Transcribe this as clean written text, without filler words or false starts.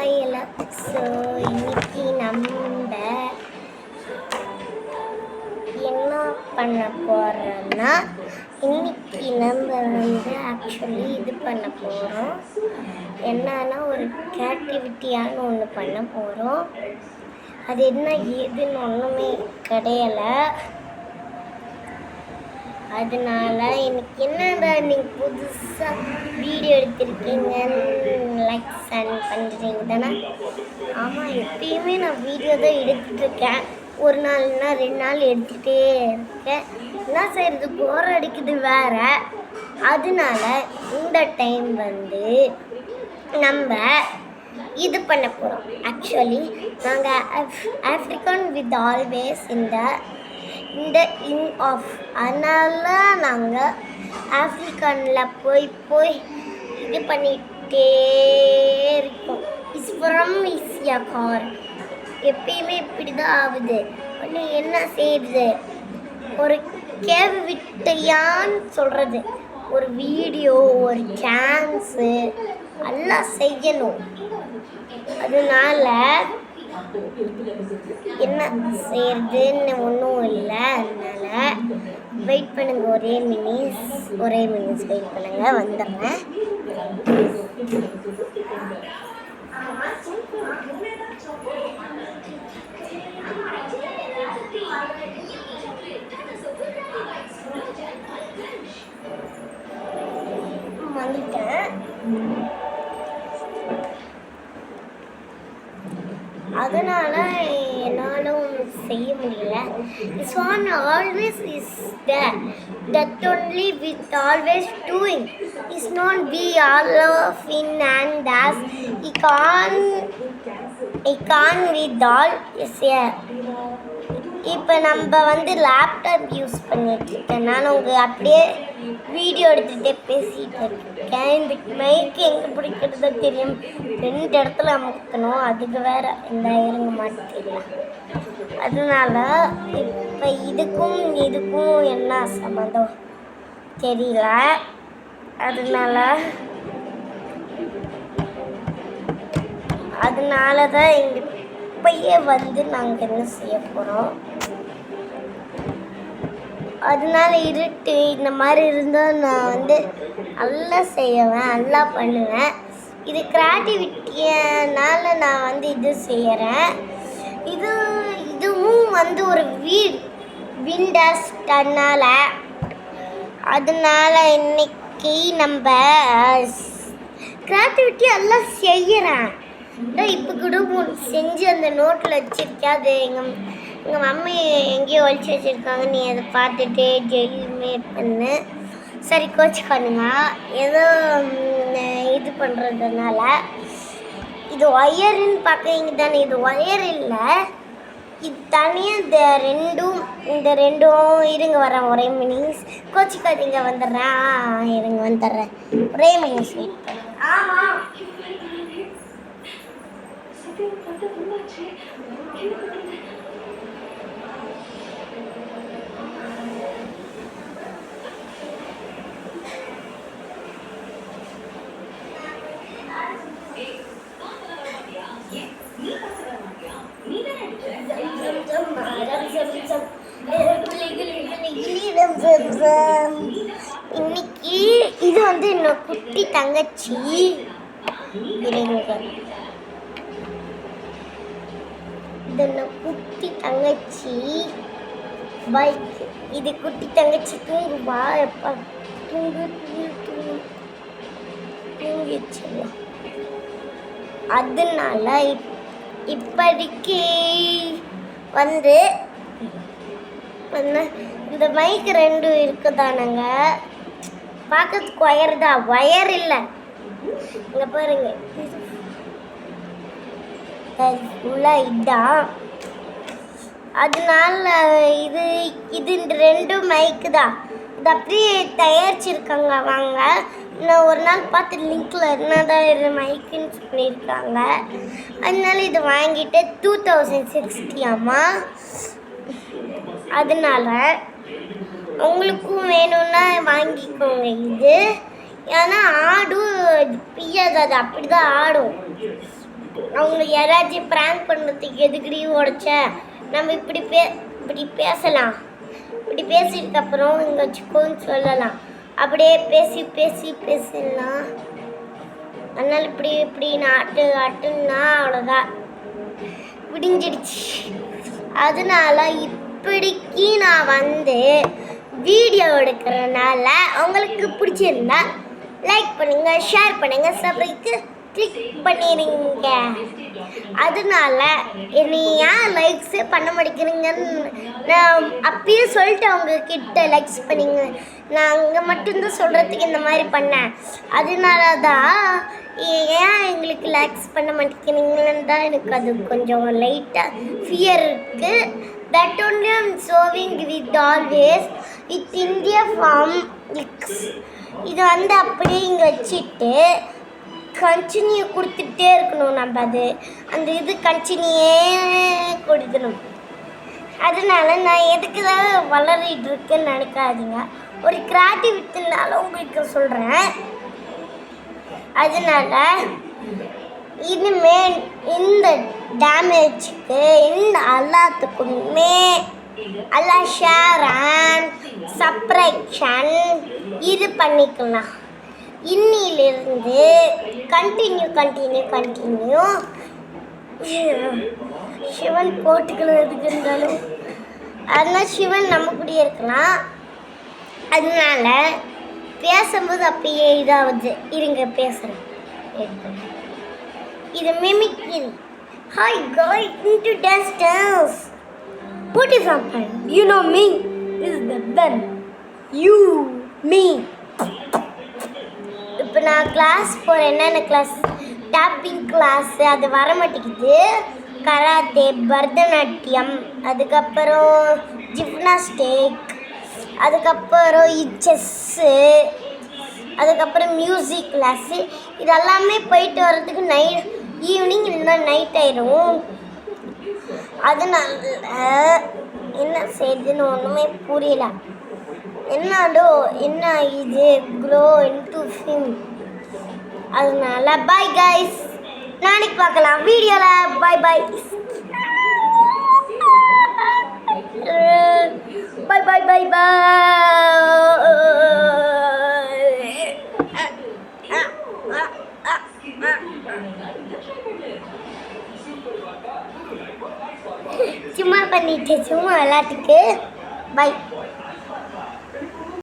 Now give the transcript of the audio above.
Hi எல்லாம். So இன்னைக்கு நம்ம என்ன பண்ண போகிறோன்னா இன்னைக்கு நம்ம ஆக்சுவலி இது பண்ண போகிறோம். என்னன்னா ஒரு கிரியேட்டிவிட்டியான ஒன்று பண்ண போகிறோம். அது என்ன ஏதுன்னு ஒன்றுமே கிடையலை. அதனால எனக்கு என்னடா நீங்கள் புதுசாக வீடியோ எடுத்திருக்கீங்கன்னு லைக்ஸ் அண்ட் பண்ணுறீங்க தானே? ஆமாம், எப்பயுமே நான் வீடியோ தான் எடுத்துகிட்ருக்கேன். ஒரு நாள்னா 2 நாள் எடுத்துகிட்டே இருக்கேன். என்ன செய்கிறது, போர் அடிக்குது வேறு. அதனால இந்த டைம் நம்ம இது பண்ண போகிறோம். ஆக்சுவலி நாங்கள் ஆஃப்ரிக்கன் வித் ஆல்வேஸ் இந்த இன் ஆஃப், அதனால நாங்கள் ஆஃப்ரிக்கனில் போய் இது பண்ணிகிட்டே இருக்கோம். இஸ் ஃப்ரம் இஸ்யா கார் எப்பயுமே இப்படி தான் ஆகுது. ஒன்று என்ன செய்யுது, ஒரு கேள்வி விட்டையான்னு சொல்கிறது, ஒரு வீடியோ, ஒரு சான்ஸு எல்லாம் செய்யணும். அதனால என்ன செய்யறதுன்னு ஒன்றும் இல்லை. அதனால் வெயிட் பண்ணுங்கள், ஒரே மினிட்ஸ் வெயிட் பண்ணுங்கள், வந்துடுறேன். வந்துட்டேன். அதனால என்னாலும் செய்ய முடியல. This one always is there. That only with always doing. It's not be all of in and as. It can't with all. Yes, yeah. இப்போ நம்ம லேப்டாப் யூஸ் பண்ணிட்டுருக்கேன். நான் அப்படியே வீடியோ எடுத்துகிட்டே பேசிகிட்டு இருக்கேன். இந்த மைக்கு எங்கே பிடிக்கிறது தெரியும், 2 இடத்துல அமுக்கணும். அதுக்கு வேறு இந்த இருங்க மாட்டேன். அதனால இப்போ இதுக்கும் என்ன சம்மந்தம் தெரியல. அதனால தான் இங்கே இப்பயே நாங்கள் என்ன செய்ய போகிறோம். அதனால இருட்டு இந்த மாதிரி இருந்தால் நான் நல்லா செய்வேன், நல்லா பண்ணுவேன். இது கிரியேட்டிவிட்டியனால நான் இது செய்கிறேன். இதுவும் ஒரு விண்டஸ்டனால. அதனால இன்னைக்கு நம்ம கிரியேட்டிவிட்டி எல்லாம் செய்கிறேன். இப்போ கூட செஞ்சு அந்த நோட்டில் வச்சுருக்கேன். அது எங்கள் மம்மி எங்கேயோ ஒழிச்சு வச்சுருக்காங்க. நீ அதை பார்த்துட்டு ஜெயில்மேட் பண்ணு. சரி, கோச்சுக்கானுங்க. ஏதோ இது பண்ணுறதுனால இது ஒயருன்னு பார்க்குறீங்க தானே? இது ஒயர் இல்லை, இது தனியாக இந்த ரெண்டும் இருங்க வரேன். ஒரே மினிட்ஸ், கோச்சிக்காதீங்க, வந்துடுறேன். இருங்க வந்துடுறேன், ஒரே மினிட்ஸ் வெயிட் பண்ணுறேன். ஆமாம், இன்னைக்கு இது என்னோட குட்டி தங்கச்சி. குட்டி தங்கச்சி பைக். இது குட்டி தங்கச்சி தூங்குவா. எப்பா தூங்கிச்சிடலாம். அதனால இப்படிக்கு இந்த மைக் 2 இருக்குதானுங்க. பார்க்கறதுக்கு ஒயர் தான், ஒயர் இல்லை. இங்கே பாருங்க, இதான். அதனால இது இந்த 2 மைக்கு தான். இது அப்படியே தயாரிச்சிருக்காங்க. வாங்க, நான் ஒரு நாள் பார்த்து லிங்க்கில் என்னதான் இது மைக்குன்னு சொல்லியிருக்காங்க. அதனால இது வாங்கிட்டு 2060 ஆமா. அதனால உங்களுக்கும் வேணும்னா வாங்கிக்கோங்க. ஏன்னா ஆடும் பிய்யாது, அது அப்படி தான் ஆடும். அவங்க யாராச்சும் ப்ராங்க் பண்ணுறதுக்கு எதுக்கடி உடைச்ச, நம்ம இப்படி பேசலாம், இப்படி பேசிட்டு அப்புறம் இங்கே வச்சுக்கோன்னு சொல்லலாம். அப்படியே பேசிடலாம். அதனால இப்படி ஆட்டுன்னா அவ்வளோதான், விடிஞ்சிடுச்சு. அதனால இப்படிக்கு நான் வந்து வீடியோ எடுக்கிறனால உங்களுக்கு பிடிச்சிருந்தா லைக் பண்ணுங்க, ஷேர் பண்ணுங்க, சப்ஸ்கிரைப்க்கு கிளிக் பண்ணிடுங்க. அதனால என்னை ஏன் லைக்ஸே பண்ண மாட்டேங்கிறீங்கன்னு நான் அப்பயே சொல்லிட்டு அவங்க கிட்ட லைக்ஸ் பண்ணிங்க. நான் அங்கே மட்டும்தான் சொல்கிறதுக்கு இந்த மாதிரி பண்ணேன். அதனால தான் ஏன் எங்களுக்கு லைக்ஸ் பண்ண மாட்டேங்கிறீங்கன்னு தான் எனக்கு அது கொஞ்சம் லைட்டாக ஃபியர் இருக்குது. That only I'm serving with always with India from X. இது வந்து அப்படியே இங்கே வச்சுட்டு கண்டினியூ கொடுத்துட்டே இருக்கணும். நம்ம அந்த இது கண்டினியூவே கொடுக்கணும். அதனால நான் எதுக்கு தான் வளரிட்டு இருக்குன்னு நினைக்காதீங்க, ஒரு கிரியேட்டிவிட்டினால உங்களுக்கு சொல்கிறேன். அதனால இனிமேல் இந்த டேமேஜுக்கு இந்த எல்லாத்துக்குமே எல்லாம் ஷேர் அண்ட் சப்ஸ்கிரிப்ஷன் இது பண்ணிக்கலாம். இன்னிலிருந்து கண்டினியூ சிவன் போட்டுக்கணும் எதுக்கு இருந்தாலும். அதனால் சிவன் நம்ம கூடயே இருக்கலாம். அதனால பேசும்போது அப்பயே இதாவது இருங்க பேசுகிறேன். இது mimicry. Hi guys, into dance. What is happening? You know me. This is the Ben. You, me. இப்போ நான் கிளாஸ் போகிறேன். என்னென்ன கிளாஸ்? டாப்பிங் கிளாஸ், அது வர மாட்டேங்குது. கராத்தே, பரதநாட்டியம், அதுக்கப்புறம் ஜிம்னாஸ்டிக், அதுக்கப்புறம் செஸ்ஸு, அதுக்கப்புறம் மியூசிக் கிளாஸு. இதெல்லாமே போயிட்டு வர்றதுக்கு ஈவினிங் இல்லைன்னா நைட் ஆயிடும். அதனால என்ன செய்யுதுன்னு ஒன்றுமே புரியல. என்ன இது க்ரோ இன்டு ஃபிம். அதனால பாய் கைஸ், நாளைக்கு பார்க்கலாம் வீடியோவில். பாய் பாய் பாய் பாய் பாய் பாய். சும்மா பண்ணிட்டு சும்மா விளையாட்டுக்கு. பை.